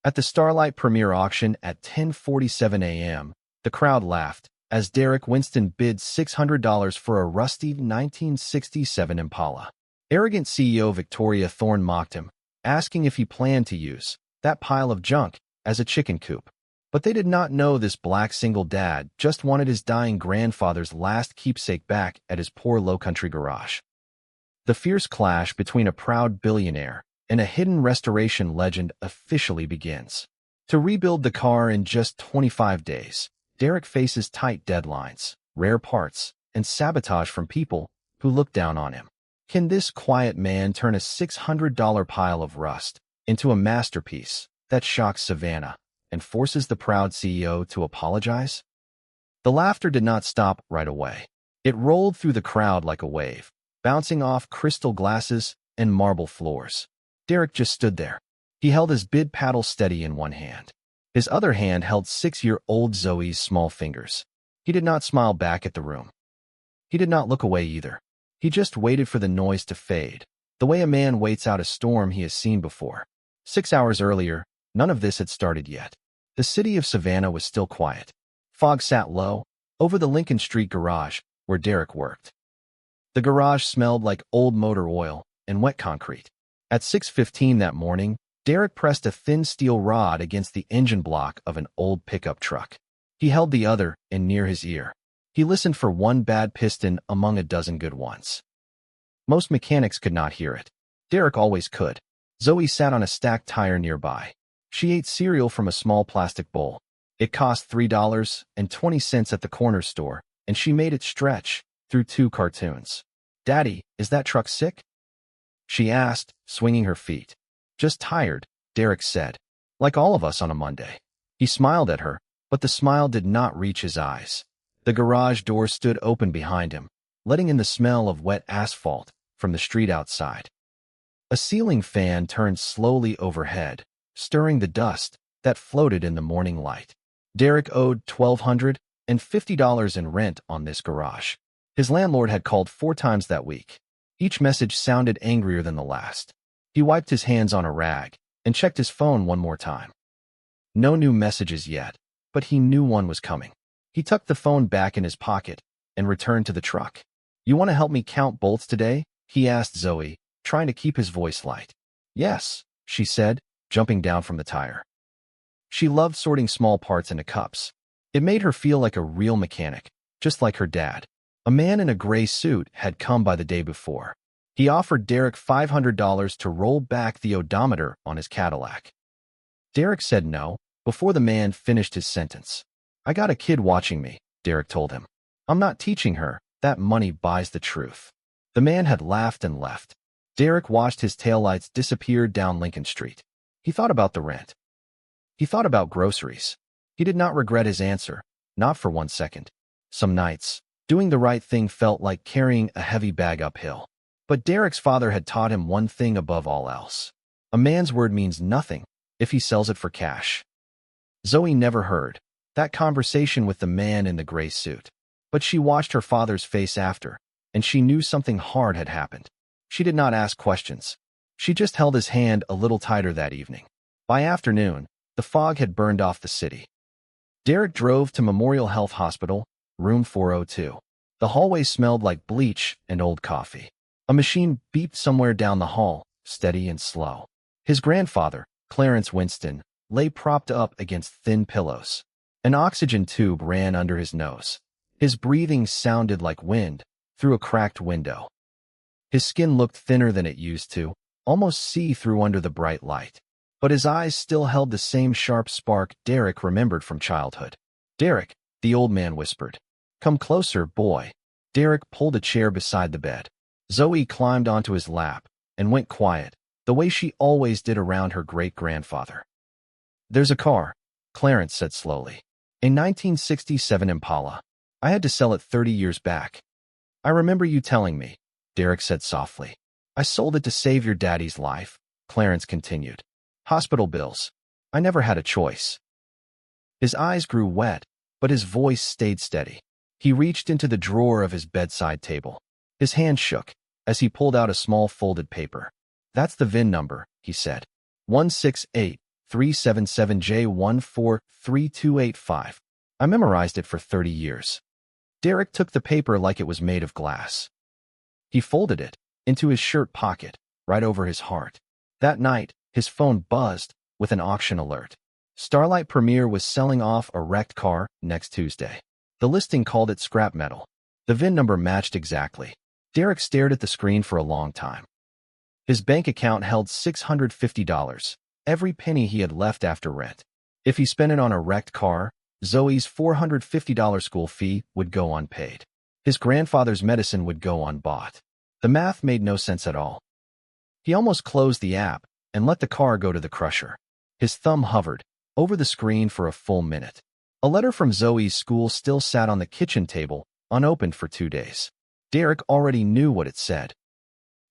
At the Starlight premiere auction at 10:47 a.m., the crowd laughed as Derek Winston bid $600 for a rusty 1967 Impala. Arrogant CEO Victoria Thorne mocked him, asking if he planned to use that pile of junk as a chicken coop. But they did not know this black single dad just wanted his dying grandfather's last keepsake back at his poor low-country garage. The fierce clash between a proud billionaire and a hidden restoration legend officially begins. To rebuild the car in just 25 days, Derek faces tight deadlines, rare parts, and sabotage from people who look down on him. Can this quiet man turn a $600 pile of rust into a masterpiece that shocks Savannah and forces the proud CEO to apologize? The laughter did not stop right away. It rolled through the crowd like a wave, bouncing off crystal glasses and marble floors. Derek just stood there. He held his bid paddle steady in one hand. His other hand held 6-year-old Zoe's small fingers. He did not smile back at the room. He did not look away either. He just waited for the noise to fade, the way a man waits out a storm he has seen before. 6 hours earlier, none of this had started yet. The city of Savannah was still quiet. Fog sat low over the Lincoln Street garage where Derek worked. The garage smelled like old motor oil and wet concrete. At 6:15 that morning, Derek pressed a thin steel rod against the engine block of an old pickup truck. He held the other in near his ear. He listened for one bad piston among a dozen good ones. Most mechanics could not hear it. Derek always could. Zoe sat on a stacked tire nearby. She ate cereal from a small plastic bowl. It cost $3.20 at the corner store, and she made it stretch through 2 cartoons. "Daddy, is that truck sick?" she asked, swinging her feet. "Just tired," Derek said, "like all of us on a Monday." He smiled at her, but the smile did not reach his eyes. The garage door stood open behind him, letting in the smell of wet asphalt from the street outside. A ceiling fan turned slowly overhead, stirring the dust that floated in the morning light. Derek owed $1,250 in rent on this garage. His landlord had called 4 times that week. Each message sounded angrier than the last. He wiped his hands on a rag and checked his phone one more time. No new messages yet, but he knew one was coming. He tucked the phone back in his pocket and returned to the truck. "You want to help me count bolts today?" he asked Zoe, trying to keep his voice light. "Yes," she said, jumping down from the tire. She loved sorting small parts into cups. It made her feel like a real mechanic, just like her dad. A man in a gray suit had come by the day before. He offered Derek $500 to roll back the odometer on his Cadillac. Derek said no before the man finished his sentence. "I got a kid watching me," Derek told him. "I'm not teaching her. That money buys the truth." The man had laughed and left. Derek watched his taillights disappear down Lincoln Street. He thought about the rent. He thought about groceries. He did not regret his answer, not for 1 second. Some nights, doing the right thing felt like carrying a heavy bag uphill. But Derek's father had taught him one thing above all else. A man's word means nothing if he sells it for cash. Zoe never heard that conversation with the man in the gray suit. But she watched her father's face after, and she knew something hard had happened. She did not ask questions. She just held his hand a little tighter that evening. By afternoon, the fog had burned off the city. Derek drove to Memorial Health Hospital, room 402. The hallway smelled like bleach and old coffee. A machine beeped somewhere down the hall, steady and slow. His grandfather, Clarence Winston, lay propped up against thin pillows. An oxygen tube ran under his nose. His breathing sounded like wind through a cracked window. His skin looked thinner than it used to, almost see-through under the bright light. But his eyes still held the same sharp spark Derek remembered from childhood. "Derek," the old man whispered. "Come closer, boy." Derek pulled a chair beside the bed. Zoe climbed onto his lap and went quiet, the way she always did around her great-grandfather. "There's a car," Clarence said slowly. "A 1967 Impala. I had to sell it 30 years back." "I remember you telling me," Derek said softly. "I sold it to save your daddy's life," Clarence continued. "Hospital bills. I never had a choice." His eyes grew wet, but his voice stayed steady. He reached into the drawer of his bedside table. His hand shook as he pulled out a small folded paper. "That's the VIN number," he said. 377J143285. I memorized it for 30 years. Derek took the paper like it was made of glass. He folded it into his shirt pocket, right over his heart. That night, his phone buzzed with an auction alert. Starlight Premier was selling off a wrecked car next Tuesday. The listing called it scrap metal. The VIN number matched exactly. Derek stared at the screen for a long time. His bank account held $650, every penny he had left after rent. If he spent it on a wrecked car, Zoe's $450 school fee would go unpaid. His grandfather's medicine would go unbought. The math made no sense at all. He almost closed the app and let the car go to the crusher. His thumb hovered over the screen for a full minute. A letter from Zoe's school still sat on the kitchen table, unopened for 2 days. Derek already knew what it said.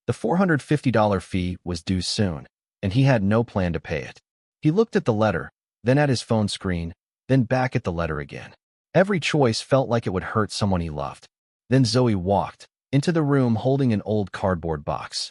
The $450 fee was due soon, and he had no plan to pay it. He looked at the letter, then at his phone screen, then back at the letter again. Every choice felt like it would hurt someone he loved. Then Zoe walked into the room holding an old cardboard box.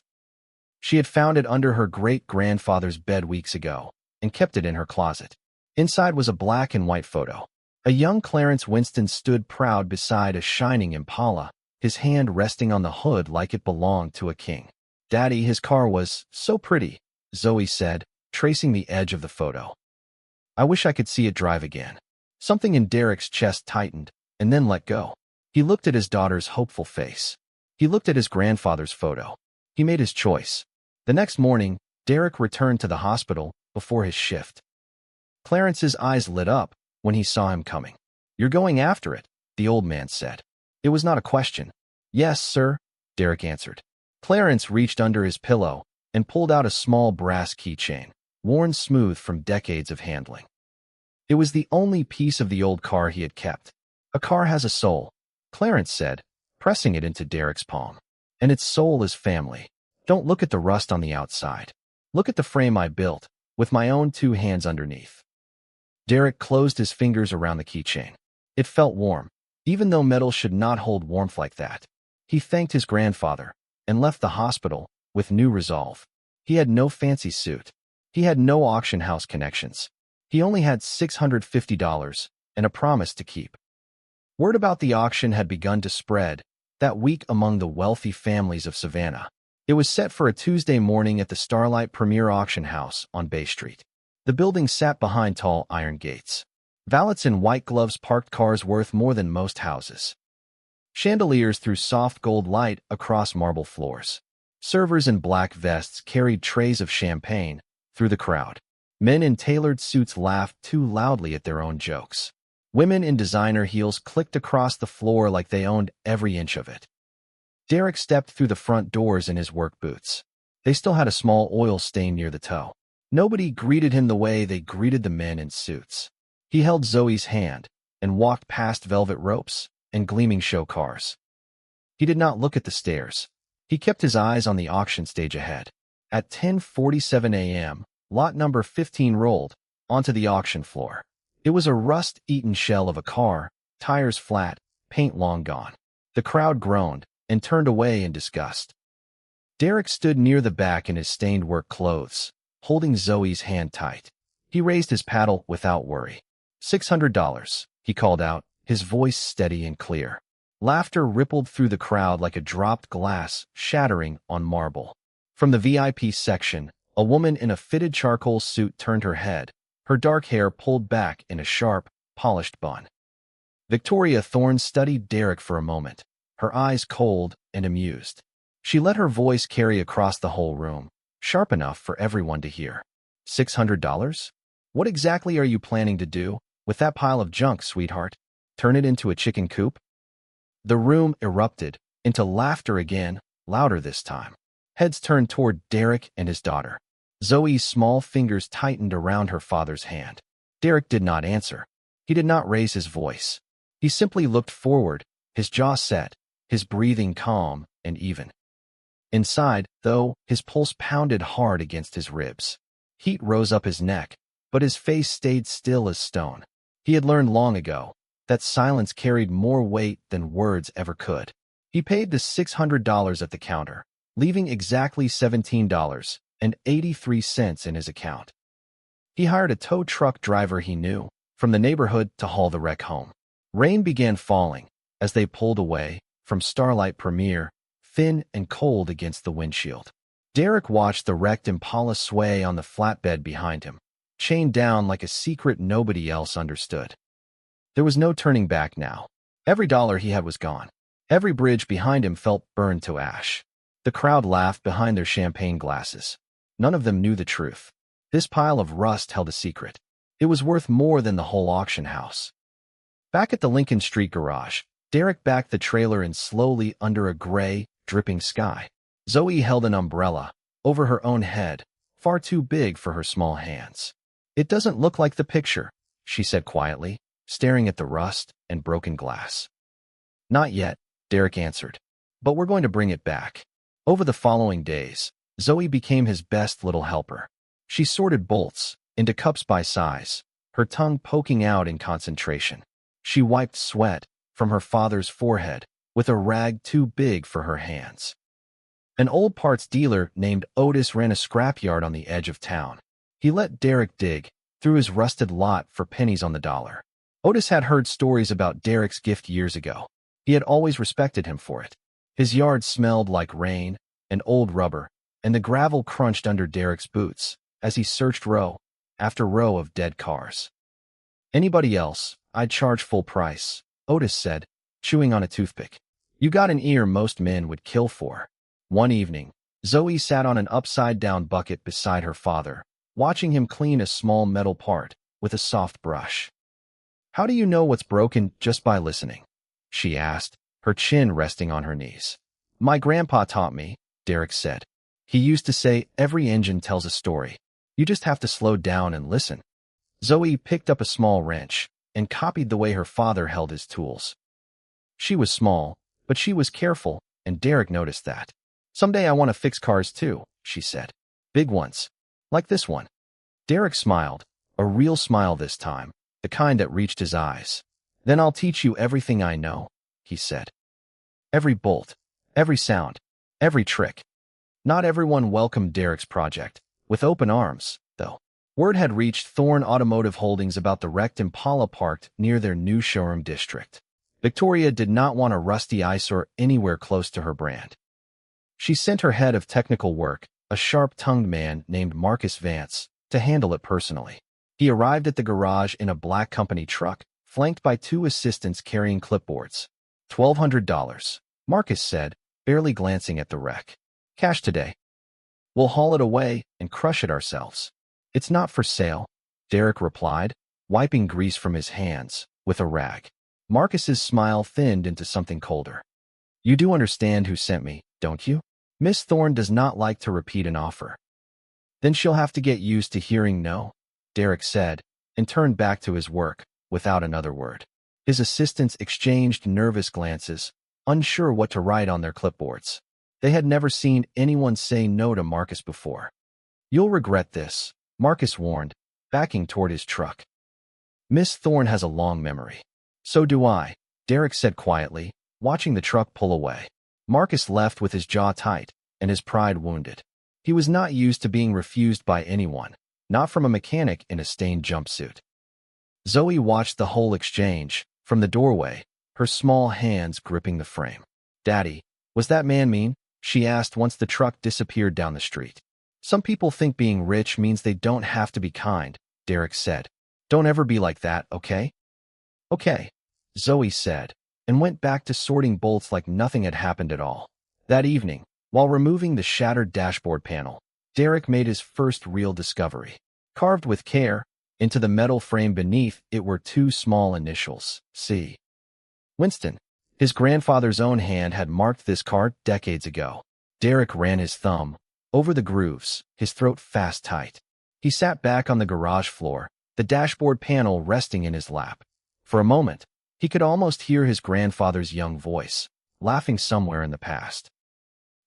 She had found it under her great-grandfather's bed weeks ago and kept it in her closet. Inside was a black and white photo. A young Clarence Winston stood proud beside a shining Impala, his hand resting on the hood like it belonged to a king. "Daddy, his car was so pretty," Zoe said, tracing the edge of the photo. "I wish I could see it drive again." Something in Derek's chest tightened and then let go. He looked at his daughter's hopeful face. He looked at his grandfather's photo. He made his choice. The next morning, Derek returned to the hospital before his shift. Clarence's eyes lit up when he saw him coming. "You're going after it," the old man said. It was not a question. "Yes, sir," Derek answered. Clarence reached under his pillow and pulled out a small brass keychain, worn smooth from decades of handling. It was the only piece of the old car he had kept. "A car has a soul," Clarence said, pressing it into Derek's palm. "And its soul is family. Don't look at the rust on the outside. Look at the frame I built, with my own 2 hands underneath." Derek closed his fingers around the keychain. It felt warm, even though metal should not hold warmth like that. He thanked his grandfather and left the hospital with new resolve. He had no fancy suit. He had no auction house connections. He only had $650 and a promise to keep. Word about the auction had begun to spread that week among the wealthy families of Savannah. It was set for a Tuesday morning at the Starlight Premier Auction House on Bay Street. The building sat behind tall iron gates. Valets in white gloves parked cars worth more than most houses. Chandeliers threw soft gold light across marble floors. Servers in black vests carried trays of champagne through the crowd. Men in tailored suits laughed too loudly at their own jokes. Women in designer heels clicked across the floor like they owned every inch of it. Derek stepped through the front doors in his work boots. They still had a small oil stain near the toe. Nobody greeted him the way they greeted the men in suits. He held Zoe's hand and walked past velvet ropes and gleaming show cars. He did not look at the stairs. He kept his eyes on the auction stage ahead. At 10:47 a.m., lot number 15 rolled onto the auction floor. It was a rust-eaten shell of a car, tires flat, paint long gone. The crowd groaned and turned away in disgust. Derek stood near the back in his stained work clothes, holding Zoe's hand tight. He raised his paddle without worry. $600, he called out, his voice steady and clear. Laughter rippled through the crowd like a dropped glass shattering on marble. From the VIP section, a woman in a fitted charcoal suit turned her head, her dark hair pulled back in a sharp, polished bun. Victoria Thorne studied Derek for a moment, her eyes cold and amused. She let her voice carry across the whole room, sharp enough for everyone to hear. $600? What exactly are you planning to do with that pile of junk, sweetheart? Turn it into a chicken coop? The room erupted into laughter again, louder this time. Heads turned toward Derek and his daughter. Zoe's small fingers tightened around her father's hand. Derek did not answer. He did not raise his voice. He simply looked forward, his jaw set, his breathing calm and even. Inside, though, his pulse pounded hard against his ribs. Heat rose up his neck, but his face stayed still as stone. He had learned long ago that silence carried more weight than words ever could. He paid the $600 at the counter, leaving exactly $17.83 in his account. He hired a tow truck driver he knew from the neighborhood to haul the wreck home. Rain began falling as they pulled away from Starlight Premier, thin and cold against the windshield. Derek watched the wrecked Impala sway on the flatbed behind him, chained down like a secret nobody else understood. There was no turning back now. Every dollar he had was gone. Every bridge behind him felt burned to ash. The crowd laughed behind their champagne glasses. None of them knew the truth. This pile of rust held a secret. It was worth more than the whole auction house. Back at the Lincoln Street garage, Derek backed the trailer in slowly under a gray, dripping sky. Zoe held an umbrella over her own head, far too big for her small hands. "It doesn't look like the picture," she said quietly, staring at the rust and broken glass. "Not yet," Derek answered, "but we're going to bring it back." Over the following days, Zoe became his best little helper. She sorted bolts into cups by size, her tongue poking out in concentration. She wiped sweat from her father's forehead with a rag too big for her hands. An old parts dealer named Otis ran a scrapyard on the edge of town. He let Derek dig through his rusted lot for pennies on the dollar. Otis had heard stories about Derek's gift years ago. He had always respected him for it. His yard smelled like rain and old rubber, and the gravel crunched under Derek's boots as he searched row after row of dead cars. "Anybody else, I'd charge full price," Otis said, chewing on a toothpick. "You got an ear most men would kill for." One evening, Zoe sat on an upside-down bucket beside her father, watching him clean a small metal part with a soft brush. "How do you know what's broken just by listening?" she asked, her chin resting on her knees. "My grandpa taught me," Derek said. "He used to say every engine tells a story. You just have to slow down and listen." Zoe picked up a small wrench and copied the way her father held his tools. She was small, but she was careful, and Derek noticed that. "Someday I want to fix cars too," she said. "Big ones. Like this one." Derek smiled, a real smile this time, the kind that reached his eyes. "Then I'll teach you everything I know," he said. Every bolt, every sound, every trick. Not everyone welcomed Derek's project with open arms, though. Word had reached Thorne Automotive Holdings about the wrecked Impala parked near their new showroom district. Victoria did not want a rusty eyesore anywhere close to her brand. She sent her head of technical work, a sharp-tongued man named Marcus Vance, to handle it personally. He arrived at the garage in a black company truck, flanked by two assistants carrying clipboards. $1,200, Marcus said, barely glancing at the wreck. "Cash today. We'll haul it away and crush it ourselves." "It's not for sale," Derek replied, wiping grease from his hands with a rag. Marcus's smile thinned into something colder. "You do understand who sent me, don't you? Miss Thorne does not like to repeat an offer." "Then she'll have to get used to hearing no," Derek said, and turned back to his work without another word. His assistants exchanged nervous glances, unsure what to write on their clipboards. They had never seen anyone say no to Marcus before. "You'll regret this," Marcus warned, backing toward his truck. "Miss Thorne has a long memory." "So do I," Derek said quietly, watching the truck pull away. Marcus left with his jaw tight and his pride wounded. He was not used to being refused by anyone, not from a mechanic in a stained jumpsuit. Zoe watched the whole exchange from the doorway, her small hands gripping the frame. "Daddy, was that man mean?" she asked once the truck disappeared down the street. "Some people think being rich means they don't have to be kind," Derek said. "Don't ever be like that, okay?" "Okay," Zoe said, and went back to sorting bolts like nothing had happened at all. That evening, while removing the shattered dashboard panel, Derek made his first real discovery. Carved with care into the metal frame beneath it were two small initials, C. Winston. His grandfather's own hand had marked this car decades ago. Derek ran his thumb over the grooves, his throat fast tight. He sat back on the garage floor, the dashboard panel resting in his lap. For a moment, he could almost hear his grandfather's young voice, laughing somewhere in the past.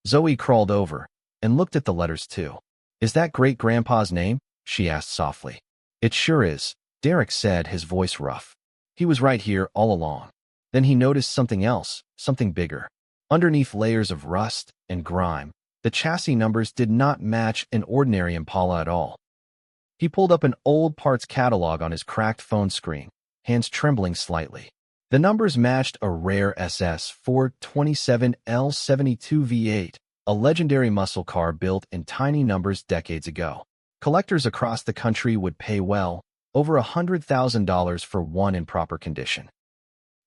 Zoe crawled over and looked at the letters too. "Is that great-grandpa's name?" she asked softly. "It sure is," Derek said, his voice rough. "He was right here all along." Then he noticed something else, something bigger. Underneath layers of rust and grime, the chassis numbers did not match an ordinary Impala at all. He pulled up an old parts catalog on his cracked phone screen, hands trembling slightly. The numbers matched a rare SS427L72 V8, a legendary muscle car built in tiny numbers decades ago. Collectors across the country would pay well, over $100,000 for one in proper condition.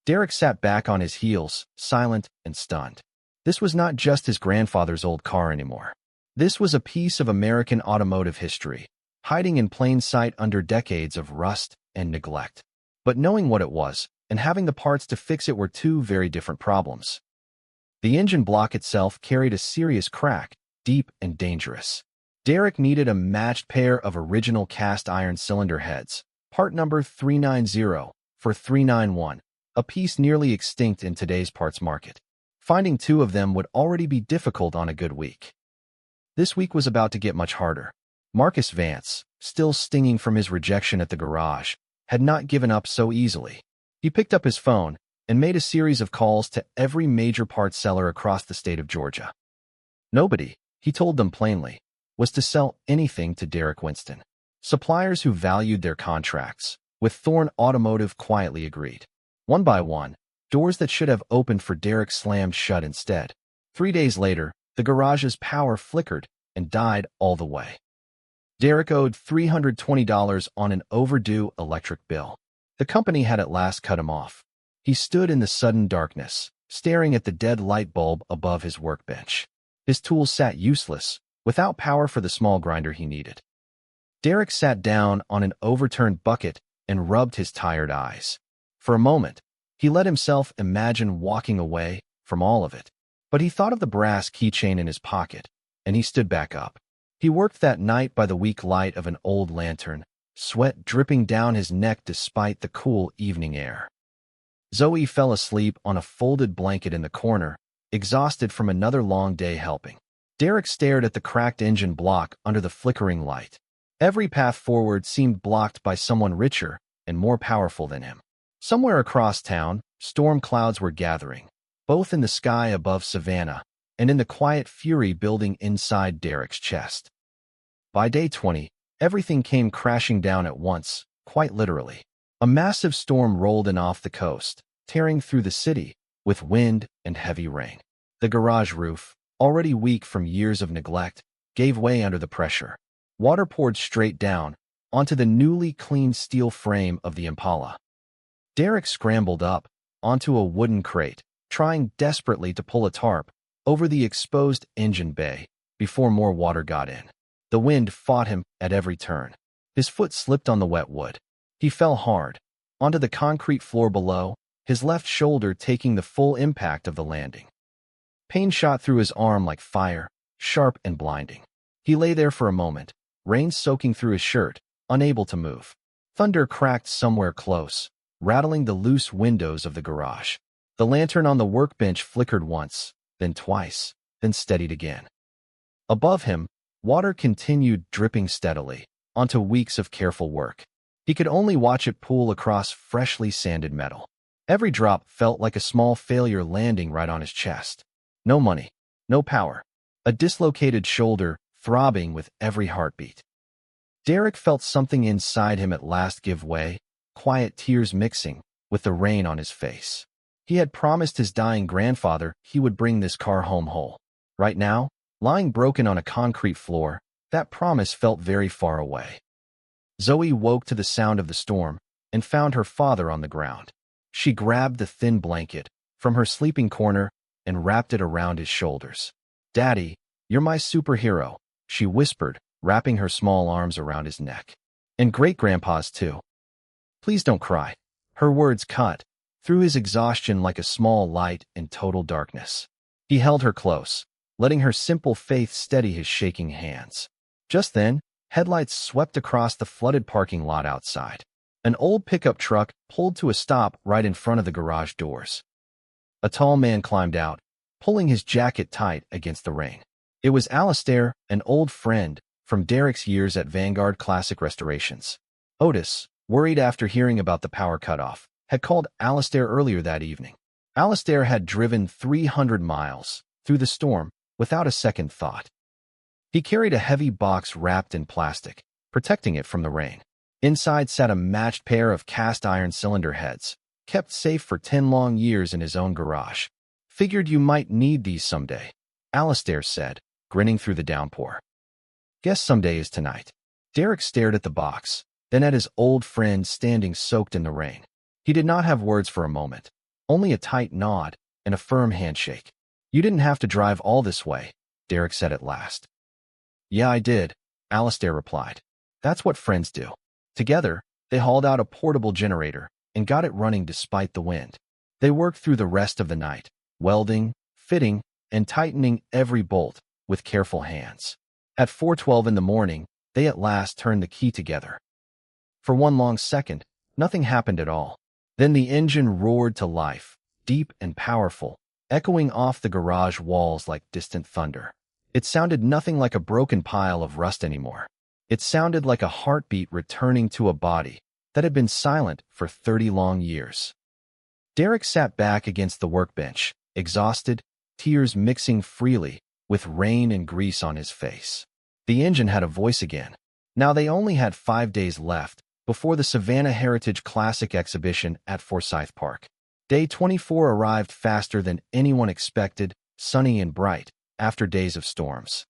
Derek sat back on his heels, silent and stunned. This was not just his grandfather's old car anymore. This was a piece of American automotive history, hiding in plain sight under decades of rust and neglect. But knowing what it was, and having the parts to fix it were two very different problems. The engine block itself carried a serious crack, deep and dangerous. Derek needed a matched pair of original cast iron cylinder heads, part number 390 for $391, a piece nearly extinct in today's parts market. Finding two of them would already be difficult on a good week. This week was about to get much harder. Marcus Vance, still stinging from his rejection at the garage, had not given up so easily. He picked up his phone and made a series of calls to every major parts seller across the state of Georgia. Nobody, he told them plainly, was to sell anything to Derek Winston. Suppliers who valued their contracts with Thorne Automotive quietly agreed. One by one, doors that should have opened for Derek slammed shut instead. 3 days later, the garage's power flickered and died all the way. Derek owed $320 on an overdue electric bill. The company had at last cut him off. He stood in the sudden darkness, staring at the dead light bulb above his workbench. His tools sat useless, without power for the small grinder he needed. Derek sat down on an overturned bucket and rubbed his tired eyes. For a moment, he let himself imagine walking away from all of it. But he thought of the brass keychain in his pocket, and he stood back up. He worked that night by the weak light of an old lantern, sweat dripping down his neck despite the cool evening air. Zoe fell asleep on a folded blanket in the corner, exhausted from another long day helping. Derek stared at the cracked engine block under the flickering light. Every path forward seemed blocked by someone richer and more powerful than him. Somewhere across town, storm clouds were gathering, both in the sky above Savannah and in the quiet fury building inside Derek's chest. By day 20, everything came crashing down at once, quite literally. A massive storm rolled in off the coast, tearing through the city, with wind and heavy rain. The garage roof, already weak from years of neglect, gave way under the pressure. Water poured straight down, onto the newly cleaned steel frame of the Impala. Derek scrambled up, onto a wooden crate, trying desperately to pull a tarp over the exposed engine bay before more water got in. The wind fought him at every turn. His foot slipped on the wet wood. He fell hard, onto the concrete floor below, his left shoulder taking the full impact of the landing. Pain shot through his arm like fire, sharp and blinding. He lay there for a moment, rain soaking through his shirt, unable to move. Thunder cracked somewhere close, rattling the loose windows of the garage. The lantern on the workbench flickered once, then twice, then steadied again. Above him, water continued dripping steadily, onto weeks of careful work. He could only watch it pool across freshly sanded metal. Every drop felt like a small failure landing right on his chest. No money, no power, a dislocated shoulder throbbing with every heartbeat. Derek felt something inside him at last give way, quiet tears mixing with the rain on his face. He had promised his dying grandfather he would bring this car home whole. Right now, lying broken on a concrete floor, that promise felt very far away. Zoe woke to the sound of the storm and found her father on the ground. She grabbed the thin blanket from her sleeping corner and wrapped it around his shoulders. "Daddy, you're my superhero," she whispered, wrapping her small arms around his neck. "And great-grandpa's too. Please don't cry." Her words cut through his exhaustion like a small light in total darkness. He held her close, letting her simple faith steady his shaking hands. Just then, headlights swept across the flooded parking lot outside. An old pickup truck pulled to a stop right in front of the garage doors. A tall man climbed out, pulling his jacket tight against the rain. It was Alistair, an old friend from Derek's years at Vanguard Classic Restorations. Otis, worried after hearing about the power cutoff, had called Alistair earlier that evening. Alistair had driven 300 miles through the storm without a second thought. He carried a heavy box wrapped in plastic, protecting it from the rain. Inside sat a matched pair of cast-iron cylinder heads, kept safe for 10 long years in his own garage. Figured you might need these someday, Alistair said, grinning through the downpour. Guess someday is tonight. Derek stared at the box, then at his old friend standing soaked in the rain. He did not have words for a moment, only a tight nod and a firm handshake. You didn't have to drive all this way, Derek said at last. Yeah, I did, Alistair replied. That's what friends do. Together, they hauled out a portable generator and got it running despite the wind. They worked through the rest of the night, welding, fitting, and tightening every bolt with careful hands. At 4:12 in the morning, they at last turned the key together. For one long second, nothing happened at all. Then the engine roared to life, deep and powerful, echoing off the garage walls like distant thunder. It sounded nothing like a broken pile of rust anymore. It sounded like a heartbeat returning to a body that had been silent for 30 long years. Derek sat back against the workbench, exhausted, tears mixing freely with rain and grease on his face. The engine had a voice again. Now they only had 5 days left before the Savannah Heritage Classic exhibition at Forsyth Park. Day 24 arrived faster than anyone expected, sunny and bright, after days of storms.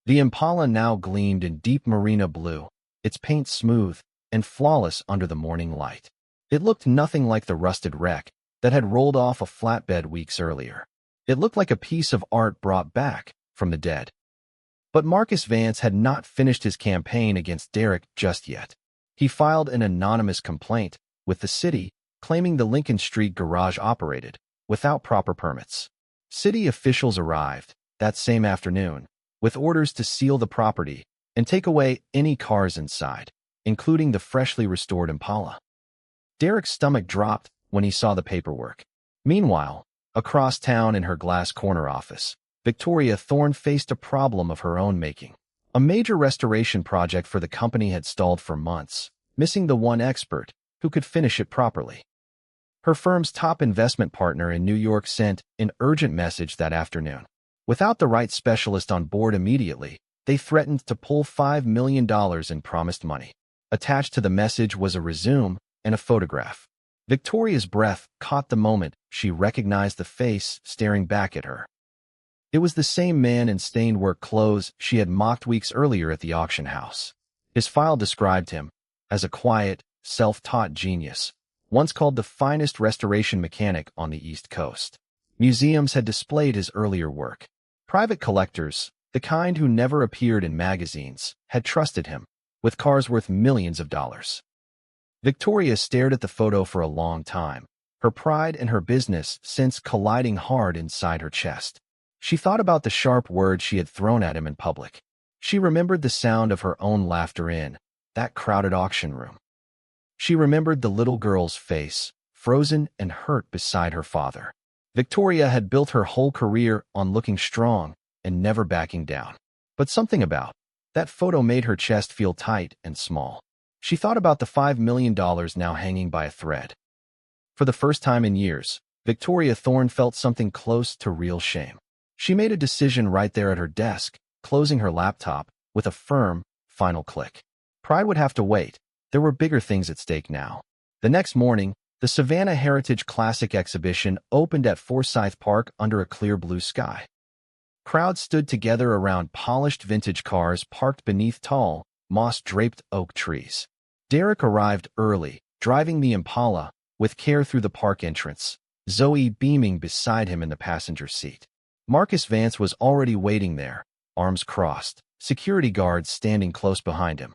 The Impala now gleamed in deep marina blue, its paint smooth and flawless under the morning light. It looked nothing like the rusted wreck that had rolled off a flatbed weeks earlier. It looked like a piece of art brought back from the dead. But Marcus Vance had not finished his campaign against Derek just yet. He filed an anonymous complaint with the city, claiming the Lincoln Street garage operated without proper permits. City officials arrived that same afternoon with orders to seal the property and take away any cars inside, including the freshly restored Impala. Derek's stomach dropped when he saw the paperwork. Meanwhile, across town in her glass corner office, Victoria Thorne faced a problem of her own making. A major restoration project for the company had stalled for months, missing the one expert who could finish it properly. Her firm's top investment partner in New York sent an urgent message that afternoon. Without the right specialist on board immediately, they threatened to pull $5 million in promised money. Attached to the message was a resume and a photograph. Victoria's breath caught the moment she recognized the face staring back at her. It was the same man in stained work clothes she had mocked weeks earlier at the auction house. His file described him as a quiet, self-taught genius, once called the finest restoration mechanic on the East Coast. Museums had displayed his earlier work. Private collectors, the kind who never appeared in magazines, had trusted him, with cars worth millions of dollars. Victoria stared at the photo for a long time, her pride and her business sense colliding hard inside her chest. She thought about the sharp words she had thrown at him in public. She remembered the sound of her own laughter in that crowded auction room. She remembered the little girl's face, frozen and hurt beside her father. Victoria had built her whole career on looking strong and never backing down. But something about that photo made her chest feel tight and small. She thought about the $5 million now hanging by a thread. For the first time in years, Victoria Thorne felt something close to real shame. She made a decision right there at her desk, closing her laptop with a firm, final click. Pride would have to wait. There were bigger things at stake now. The next morning, the Savannah Heritage Classic exhibition opened at Forsyth Park under a clear blue sky. Crowds stood together around polished vintage cars parked beneath tall, moss-draped oak trees. Derek arrived early, driving the Impala with care through the park entrance, Zoe beaming beside him in the passenger seat. Marcus Vance was already waiting there, arms crossed, security guards standing close behind him.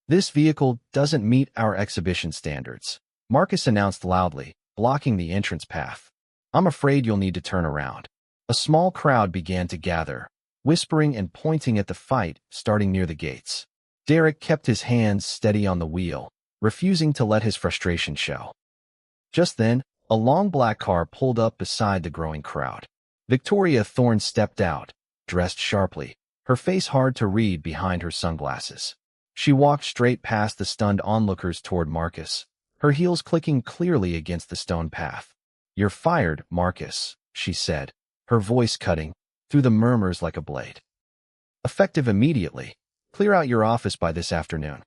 This vehicle doesn't meet our exhibition standards, Marcus announced loudly, blocking the entrance path. I'm afraid you'll need to turn around. A small crowd began to gather, whispering and pointing at the fight starting near the gates. Derek kept his hands steady on the wheel, refusing to let his frustration show. Just then, a long black car pulled up beside the growing crowd. Victoria Thorne stepped out, dressed sharply, her face hard to read behind her sunglasses. She walked straight past the stunned onlookers toward Marcus, her heels clicking clearly against the stone path. "You're fired, Marcus," she said, her voice cutting through the murmurs like a blade. "Effective immediately." Clear out your office by this afternoon.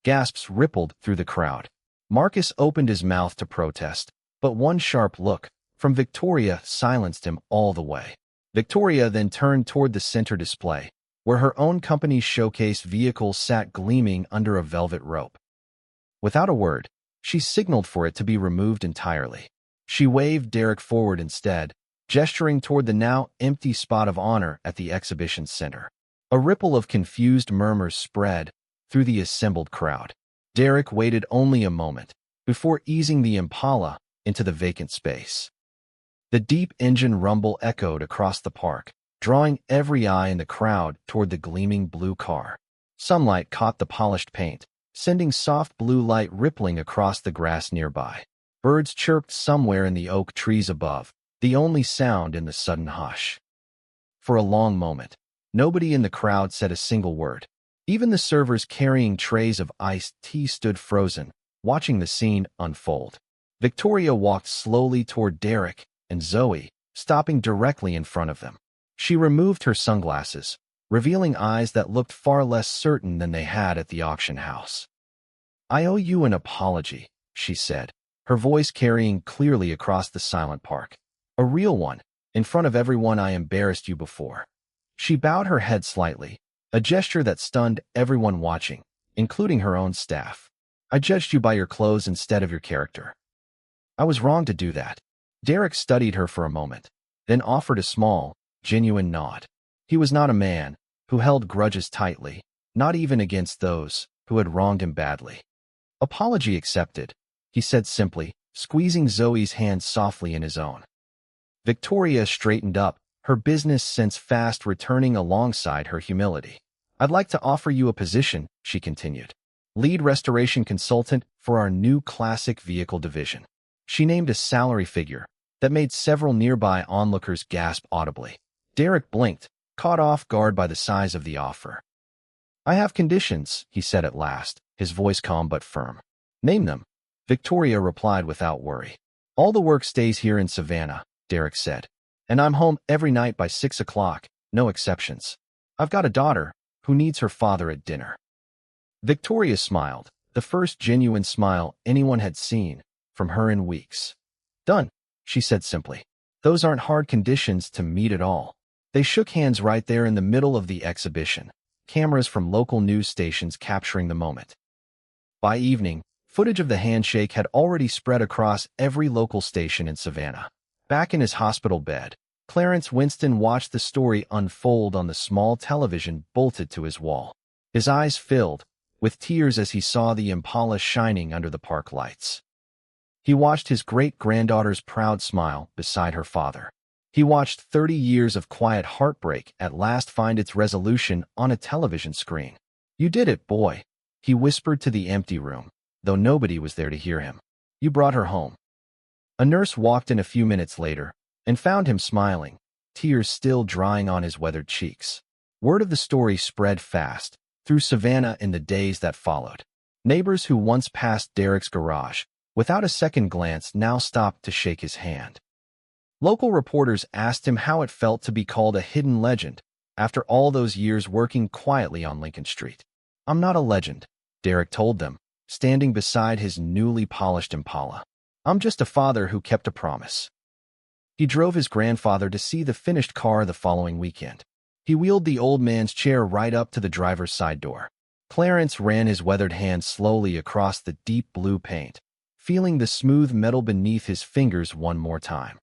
Gasps rippled through the crowd. Marcus opened his mouth to protest, but one sharp look from Victoria silenced him all the way. Victoria then turned toward the center display, where her own company's showcase vehicle sat gleaming under a velvet rope. Without a word, she signaled for it to be removed entirely. She waved Derek forward instead, gesturing toward the now empty spot of honor at the exhibition center. A ripple of confused murmurs spread through the assembled crowd. Derek waited only a moment before easing the Impala into the vacant space. The deep engine rumble echoed across the park, drawing every eye in the crowd toward the gleaming blue car. Sunlight caught the polished paint, sending soft blue light rippling across the grass nearby. Birds chirped somewhere in the oak trees above, the only sound in the sudden hush. For a long moment, nobody in the crowd said a single word. Even the servers carrying trays of iced tea stood frozen, watching the scene unfold. Victoria walked slowly toward Derek and Zoe, stopping directly in front of them. She removed her sunglasses, revealing eyes that looked far less certain than they had at the auction house. "I owe you an apology," she said, her voice carrying clearly across the silent park. "A real one. In front of everyone I embarrassed you before." She bowed her head slightly, a gesture that stunned everyone watching, including her own staff. "I judged you by your clothes instead of your character. I was wrong to do that." Derek studied her for a moment, then offered a small, genuine nod. He was not a man who held grudges tightly, not even against those who had wronged him badly. "Apology accepted," he said simply, squeezing Zoe's hand softly in his own. Victoria straightened up, her business sense fast returning alongside her humility. "I'd like to offer you a position," she continued. "Lead restoration consultant for our new classic vehicle division." She named a salary figure that made several nearby onlookers gasp audibly. Derek blinked, caught off guard by the size of the offer. "I have conditions," he said at last, his voice calm but firm. "Name them," Victoria replied without worry. "All the work stays here in Savannah," Derek said. "And I'm home every night by 6 o'clock, no exceptions. I've got a daughter who needs her father at dinner." Victoria smiled, the first genuine smile anyone had seen from her in weeks. "Done," she said simply. "Those aren't hard conditions to meet at all." They shook hands right there in the middle of the exhibition, cameras from local news stations capturing the moment. By evening, footage of the handshake had already spread across every local station in Savannah. Back in his hospital bed, Clarence Winston watched the story unfold on the small television bolted to his wall. His eyes filled with tears as he saw the Impala shining under the park lights. He watched his great-granddaughter's proud smile beside her father. He watched 30 years of quiet heartbreak at last find its resolution on a television screen. "You did it, boy," he whispered to the empty room, though nobody was there to hear him. "You brought her home." A nurse walked in a few minutes later and found him smiling, tears still drying on his weathered cheeks. Word of the story spread fast through Savannah in the days that followed. Neighbors who once passed Derek's garage without a second glance now stopped to shake his hand. Local reporters asked him how it felt to be called a hidden legend after all those years working quietly on Lincoln Street. "I'm not a legend," Derek told them, standing beside his newly polished Impala. "I'm just a father who kept a promise." He drove his grandfather to see the finished car the following weekend. He wheeled the old man's chair right up to the driver's side door. Clarence ran his weathered hand slowly across the deep blue paint, feeling the smooth metal beneath his fingers one more time.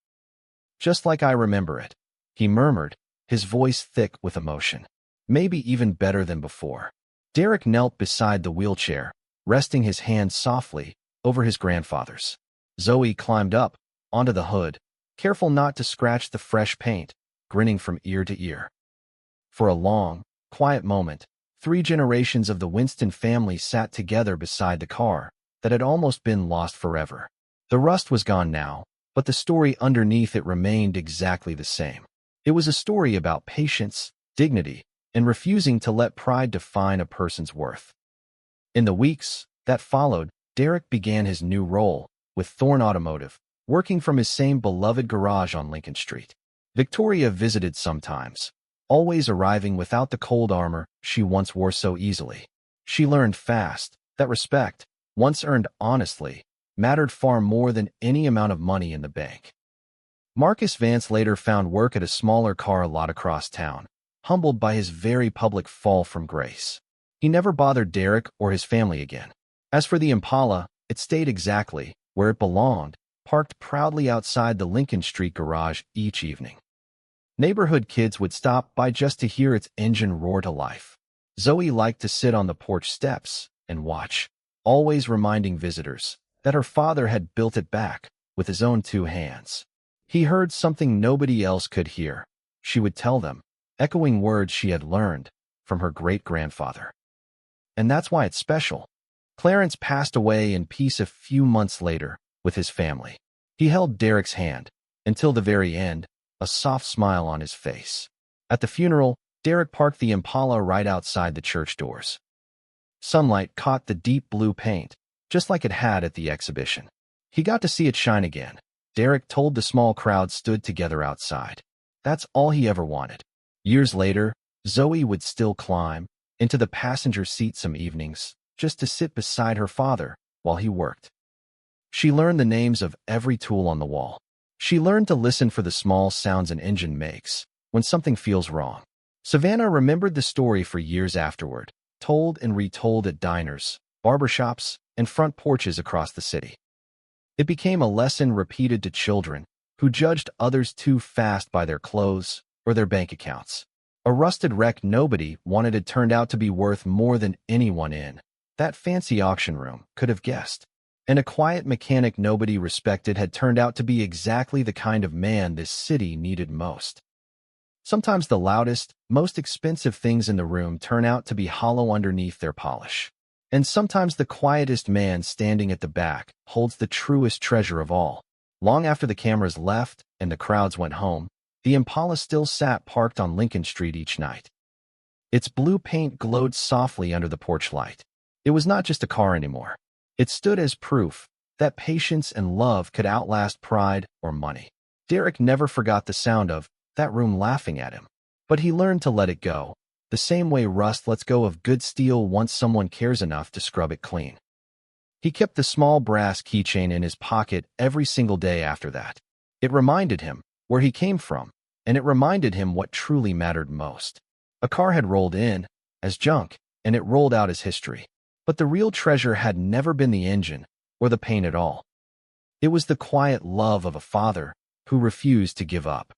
"Just like I remember it," he murmured, his voice thick with emotion. "Maybe even better than before." Derek knelt beside the wheelchair, resting his hand softly over his grandfather's. Zoe climbed up onto the hood, careful not to scratch the fresh paint, grinning from ear to ear. For a long, quiet moment, 3 generations of the Winston family sat together beside the car that had almost been lost forever. The rust was gone now, but the story underneath it remained exactly the same. It was a story about patience, dignity, and refusing to let pride define a person's worth. In the weeks that followed, Derek began his new role with Thorne Automotive, working from his same beloved garage on Lincoln Street. Victoria visited sometimes, always arriving without the cold armor she once wore so easily. She learned fast that respect, once earned honestly, mattered far more than any amount of money in the bank. Marcus Vance later found work at a smaller car lot across town, humbled by his very public fall from grace. He never bothered Derek or his family again. As for the Impala, it stayed exactly where it belonged, parked proudly outside the Lincoln Street garage each evening. Neighborhood kids would stop by just to hear its engine roar to life. Zoe liked to sit on the porch steps and watch, always reminding visitors that her father had built it back with his own 2 hands. He heard something nobody else could hear, she would tell them, echoing words she had learned from her great-grandfather. And that's why it's special. Clarence passed away in peace a few months later with his family. He held Derek's hand until the very end, a soft smile on his face. At the funeral, Derek parked the Impala right outside the church doors. Sunlight caught the deep blue paint, just like it had at the exhibition. He got to see it shine again. Derek told the small crowd stood together outside. That's all he ever wanted. Years later, Zoe would still climb into the passenger seat some evenings just to sit beside her father while he worked. She learned the names of every tool on the wall. She learned to listen for the small sounds an engine makes when something feels wrong. Savannah remembered the story for years afterward, told and retold at diners, barbershops, and front porches across the city. It became a lesson repeated to children who judged others too fast by their clothes or their bank accounts. A rusted wreck nobody wanted had turned out to be worth more than anyone in that fancy auction room could have guessed. And a quiet mechanic nobody respected had turned out to be exactly the kind of man this city needed most. Sometimes the loudest, most expensive things in the room turn out to be hollow underneath their polish. And sometimes the quietest man standing at the back holds the truest treasure of all. Long after the cameras left and the crowds went home, the Impala still sat parked on Lincoln Street each night. Its blue paint glowed softly under the porch light. It was not just a car anymore. It stood as proof that patience and love could outlast pride or money. Derek never forgot the sound of that room laughing at him, but he learned to let it go, the same way rust lets go of good steel once someone cares enough to scrub it clean. He kept the small brass keychain in his pocket every single day after that. It reminded him where he came from, and it reminded him what truly mattered most. A car had rolled in as junk, and it rolled out as history. But the real treasure had never been the engine or the paint at all. It was the quiet love of a father who refused to give up.